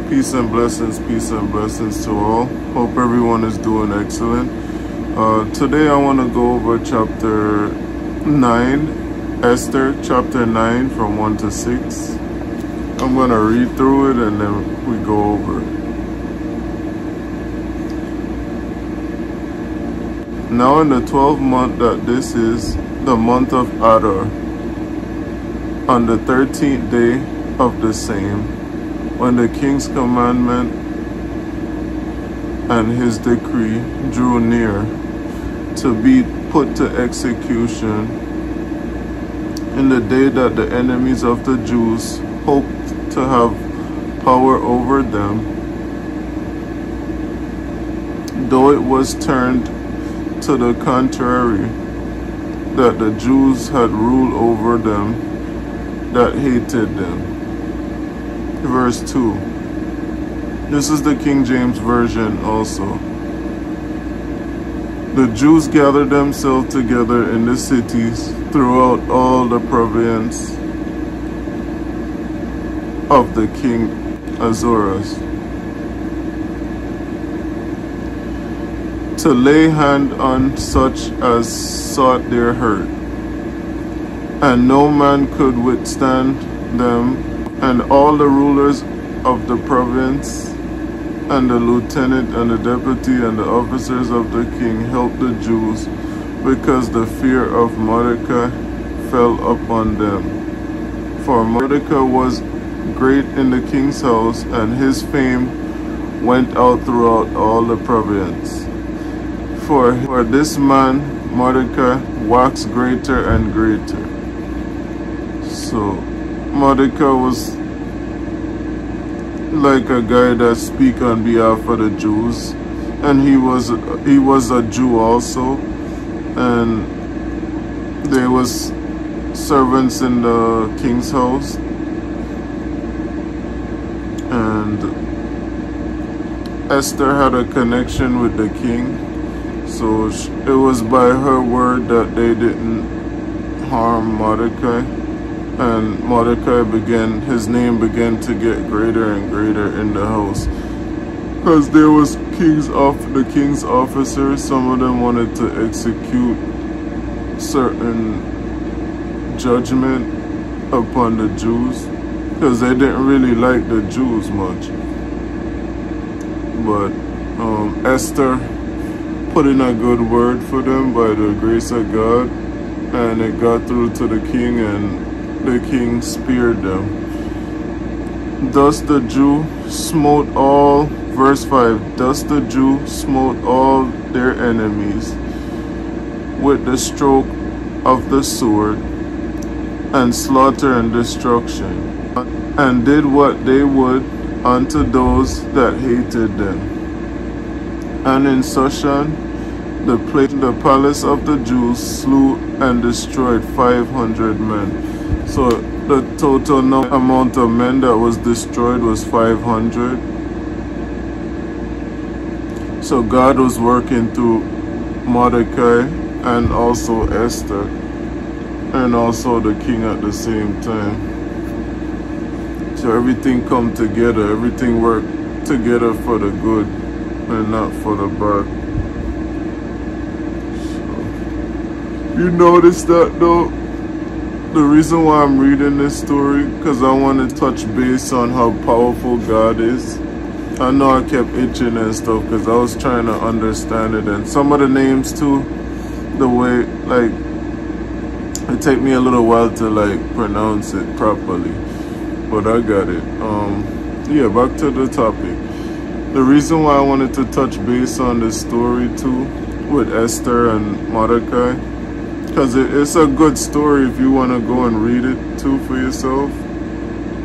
Peace and blessings to all. Hope everyone is doing excellent. Today I want to go over chapter 9, Esther, chapter 9 from 1 to 6. I'm going to read through it and then we go over it. Now in the 12th month, that this is the month of Adar, on the 13th day of the same, when the king's commandment and his decree drew near to be put to execution, in the day that the enemies of the Jews hoped to have power over them, though it was turned to the contrary, that the Jews had ruled over them that hated them. Verse 2. This is the King James Version also. The Jews gathered themselves together in the cities throughout all the province of the king Ahasuerus, to lay hand on such as sought their hurt, and no man could withstand them. And all the rulers of the province, and the lieutenant, and the deputy, and the officers of the king helped the Jews, because the fear of Mordecai fell upon them. For Mordecai was great in the king's house, and his fame went out throughout all the province. For this man Mordecai waxed greater and greater. So Mordecai was like a guy that speak on behalf of the Jews, and he was a Jew also, and there was servants in the king's house, and Esther had a connection with the king, so it was by her word that they didn't harm Mordecai. And Mordecai his name began to get greater and greater in the house. Because there was the king's officers, some of them wanted to execute certain judgment upon the Jews, because they didn't really like the Jews much. But Esther put in a good word for them by the grace of God, and it got through to the king, and the king spared them. Thus the Jew smote all, verse 5, thus the Jew smote all their enemies with the stroke of the sword, and slaughter and destruction, and did what they would unto those that hated them. And in Shushan, the palace of the Jews, slew and destroyed 500 men. So the total amount of men that was destroyed was 500. So God was working through Mordecai and also Esther and also the king at the same time. So everything come together, everything worked together for the good and not for the bad. So, you notice that though? The reason why I'm reading this story, because I want to touch base on how powerful God is. I know I kept itching and stuff because I was trying to understand it, and some of the names too, the way, like, it take me a little while to like pronounce it properly, but I got it. Yeah, back to the topic. The reason why I wanted to touch base on this story too with Esther and Mordecai, because it's a good story if you want to go and read it too for yourself.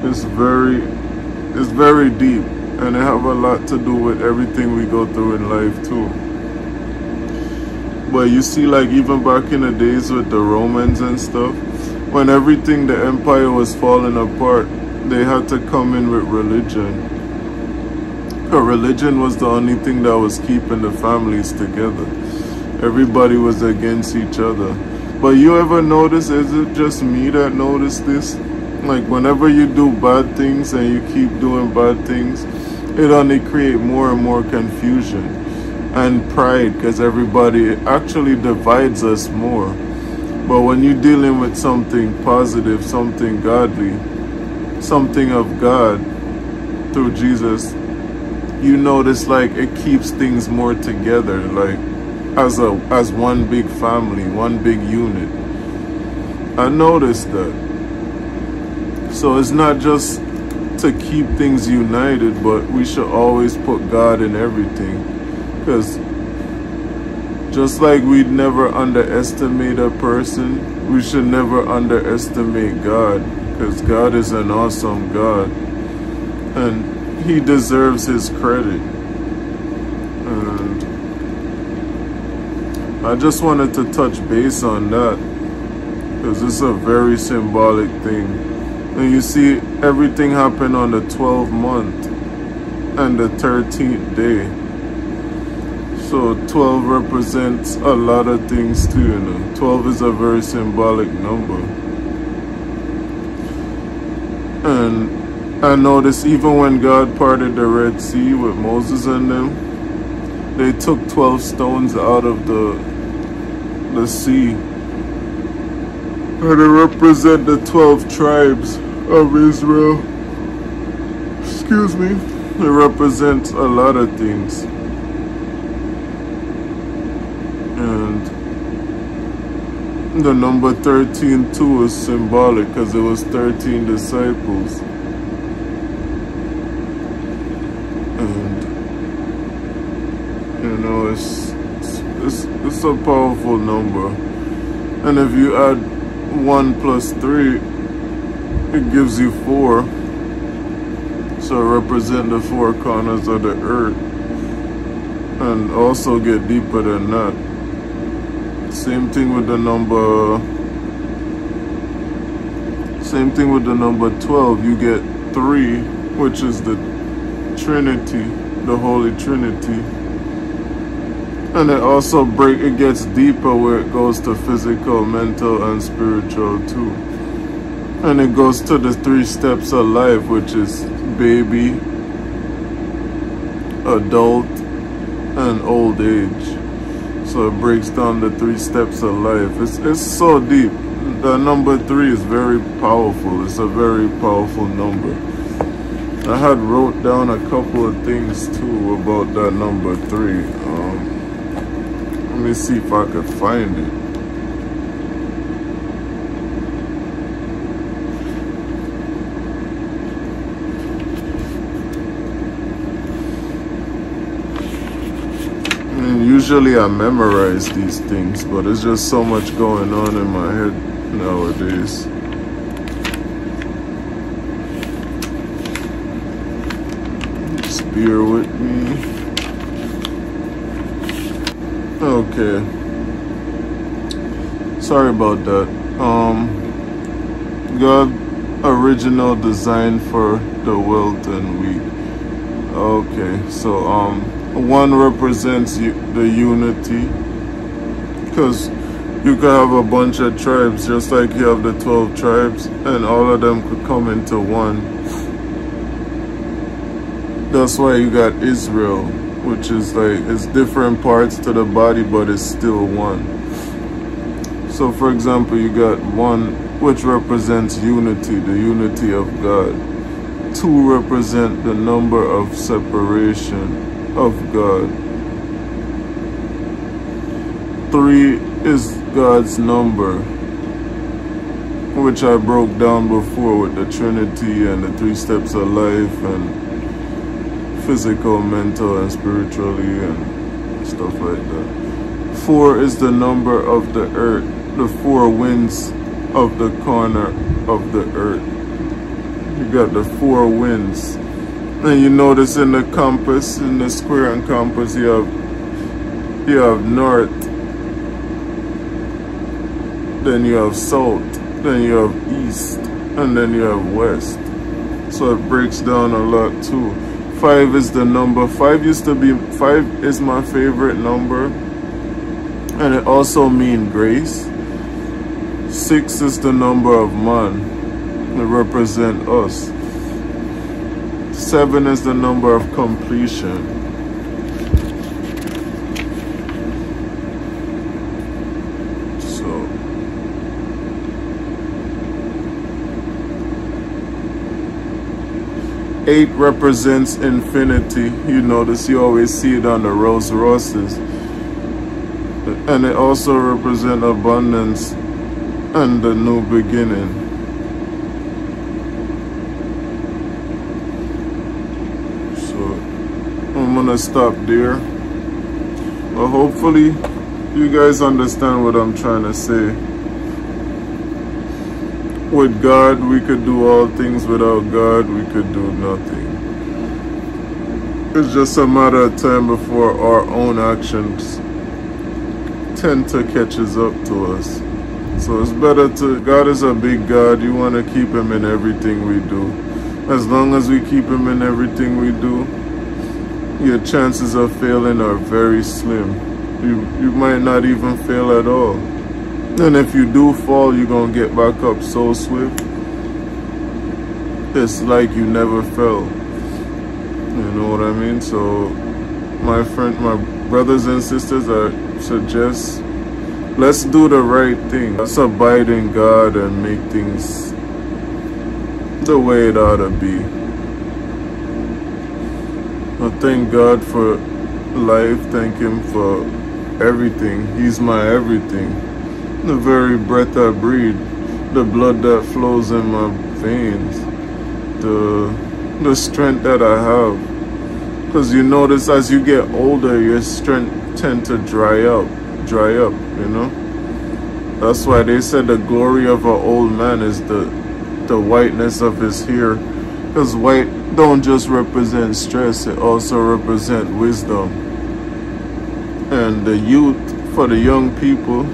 It's very deep, and it have a lot to do with everything we go through in life too. But you see, like even back in the days with the Romans and stuff, when everything, the empire was falling apart, they had to come in with religion. Because religion was the only thing that was keeping the families together. Everybody was against each other. But you ever notice, is it just me that noticed this? Like whenever you do bad things and you keep doing bad things, it only create more and more confusion and pride, because everybody actually divides us more. But when you're dealing with something positive, something godly, something of God through Jesus, you notice like it keeps things more together, like as one big family, one big unit. I noticed that. So it's not just to keep things united, but we should always put God in everything. Because just like we'd never underestimate a person, we should never underestimate God. Because God is an awesome God. And He deserves His credit. And I just wanted to touch base on that. Because it's a very symbolic thing. And you see, everything happened on the 12th month and the 13th day. So 12 represents a lot of things too, you know. 12 is a very symbolic number. And I noticed even when God parted the Red Sea with Moses and them, they took 12 stones out of the sea. And they represent the 12 tribes of Israel. Excuse me. It represents a lot of things. And the number 13 too is symbolic, because it was 13 disciples. And you know, it's a powerful number. And if you add 1 plus 3, it gives you 4. So it represents the 4 corners of the earth. And also get deeper than that. Same thing with the number 12. You get 3, which is the Trinity, the Holy Trinity. And it also it gets deeper where it goes to physical, mental, and spiritual too. And it goes to the 3 steps of life, which is baby, adult, and old age. So it breaks down the 3 steps of life. It's so deep. The number 3 is very powerful. It's a very powerful number. I had wrote down a couple of things too about that number 3. Let me see if I could find it. Usually I memorize these things, but there's just so much going on in my head nowadays. Just bear with me. Okay. Sorry about that. God original design for the wealth and weak. Okay, so 1 represents the unity, because you could have a bunch of tribes, just like you have the 12 tribes, and all of them could come into one. That's why you got Israel, which is like, it's different parts to the body, but it's still one. So for example, you got 1, which represents unity, the unity of God. 2 represent the number of separation of God. 3 is God's number, which I broke down before with the Trinity and the 3 steps of life and physical, mental, and spiritually and stuff like that. 4 is the number of the earth, the 4 winds of the corner of the earth. You got the 4 winds. And you notice in the compass, in the square and compass, you have north, then you have south, then you have east, and then you have west. So it breaks down a lot too. 5 is the number. 5 is my favorite number, and it also means grace. 6 is the number of man. represent us. 7 is the number of completion. So 8 represents infinity. You notice you always see it on the Rolls Royces. And it also represents abundance and the new beginning. So I'm gonna stop there. But hopefully you guys understand what I'm trying to say. With God, we could do all things. Without God, we could do nothing. It's just a matter of time before our own actions tend to catch us up to us. So it's better to, God is a big God. You want to keep him in everything we do. As long as we keep him in everything we do, your chances of failing are very slim. You might not even fail at all. And if you do fall, you're going to get back up so swift. It's like you never fell. You know what I mean? So my brothers and sisters, I suggest, let's do the right thing. Let's abide in God and make things the way it ought to be. I thank God for life. Thank him for everything. He's my everything. The very breath I breathe, the blood that flows in my veins, the strength that I have. Because you notice as you get older, your strength tend to dry up, you know. That's why they said the glory of an old man is the whiteness of his hair. Because white don't just represent stress, it also represents wisdom. And the youth, for the young people,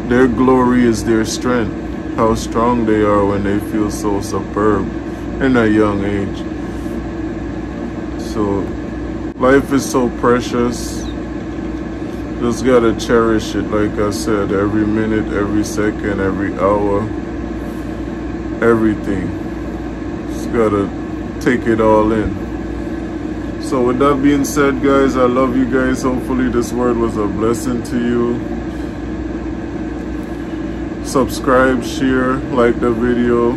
their glory is their strength. How strong they are when they feel so superb in a young age. So life is so precious. Just gotta cherish it, like I said, every minute, every second, every hour, everything. Just gotta take it all in. So with that being said, guys, I love you guys. Hopefully this word was a blessing to you. Subscribe, share, like the video,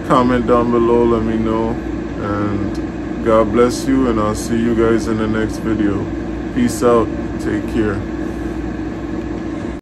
comment down below, let me know, and God bless you, and I'll see you guys in the next video. Peace out, take care.